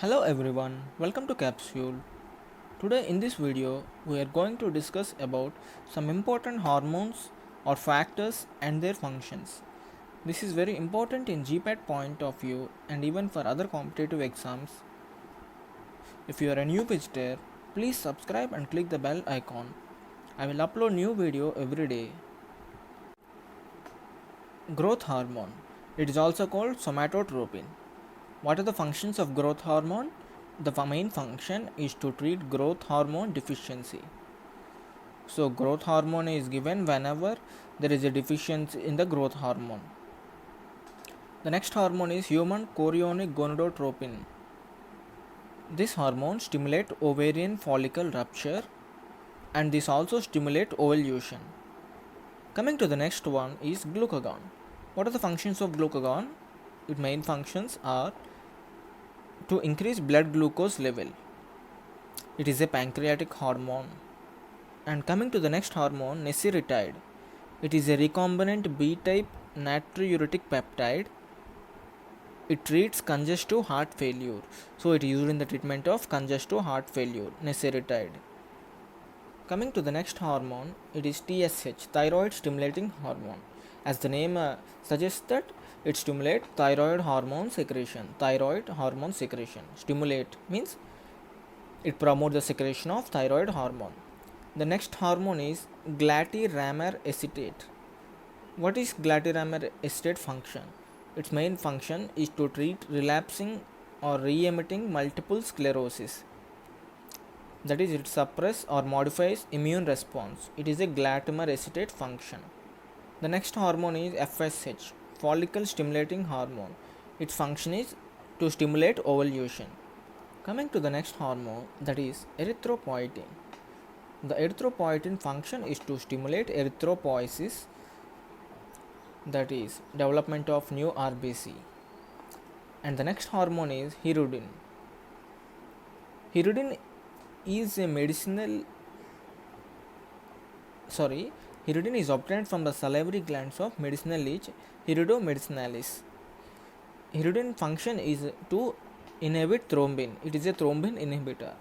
Hello everyone, welcome to Capsule. Today in this video we are going to discuss about some important hormones or factors and their functions. This is very important in GPAT point of view and even for other competitive exams. If you are a new visitor, please subscribe and click the bell icon. I will upload new video every day. Growth hormone. It is also called somatotropin. What are the functions of growth hormone? The main function is to treat growth hormone deficiency. So, growth hormone is given whenever there is a deficiency in the growth hormone. The next hormone is human chorionic gonadotropin. This hormone stimulates ovarian follicle rupture and this also stimulates ovulation. Coming to the next one is glucagon. What are the functions of glucagon? Its main functions are to increase blood glucose level. It is a pancreatic hormone. And coming to the next hormone, nesiritide. It is a recombinant B-type natriuretic peptide. It treats congestive heart failure. So it is used in the treatment of congestive heart failure, nesiritide. Coming to the next hormone, it is TSH, thyroid stimulating hormone. As the name suggests that it stimulates thyroid hormone secretion. Thyroid hormone secretion. Stimulate means it promotes the secretion of thyroid hormone. The next hormone is glatiramer acetate. What is glatiramer acetate function? Its main function is to treat relapsing or re-emitting multiple sclerosis. That is, it suppresses or modifies immune response. It is a glatiramer acetate function. The next hormone is FSH, follicle stimulating hormone. Its function is to stimulate ovulation. Coming to the next hormone, that is erythropoietin. The erythropoietin function is to stimulate erythropoiesis, that is development of new RBC. And the next hormone is hirudin. Hirudin is a Hirudin is obtained from the salivary glands of medicinal leech Hirudo medicinalis. Hirudin function is to inhibit thrombin. It is a thrombin inhibitor.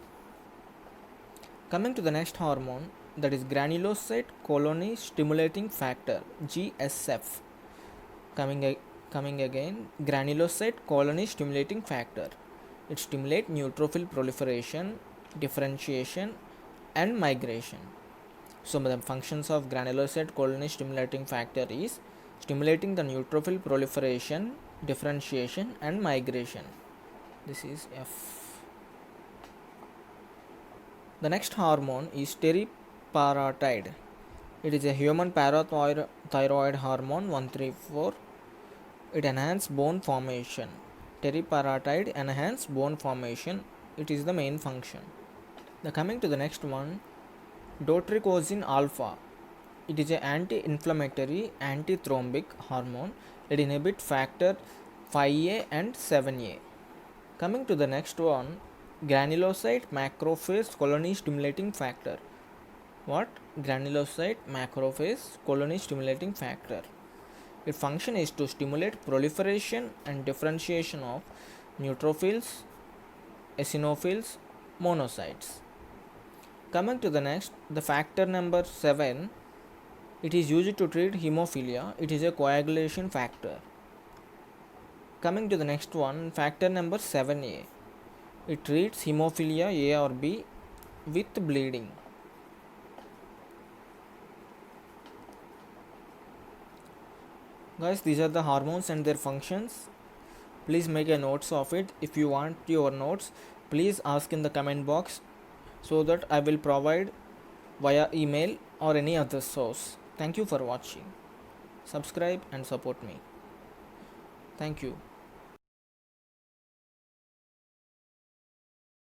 Coming to the next hormone, that is granulocyte colony stimulating factor, GSF. Coming again, granulocyte colony stimulating factor. It stimulates neutrophil proliferation, differentiation and migration. So the functions of granulocyte colony stimulating factor is stimulating the neutrophil proliferation, differentiation and migration. This is F. The next hormone is teriparatide. It is a human parathyroid hormone 134. It enhances bone formation. Teriparatide enhances bone formation. It is the main function. Coming to the next one, dotricosin alpha. It is an anti-inflammatory, antithrombic hormone. It inhibits factor 5A and 7A. Coming to the next one, granulocyte macrophage colony stimulating factor. What? Granulocyte macrophage colony stimulating factor. Its function is to stimulate proliferation and differentiation of neutrophils, eosinophils, monocytes. Coming to the next, the factor number 7, it is used to treat hemophilia. It is a coagulation factor. Coming to the next one, factor number 7A. It treats hemophilia A or B with bleeding. Guys, these are the hormones and their functions. Please make a notes of it. If you want your notes, please ask in the comment box so that I will provide via email or any other source. Thank you for watching. Subscribe and support me. Thank you.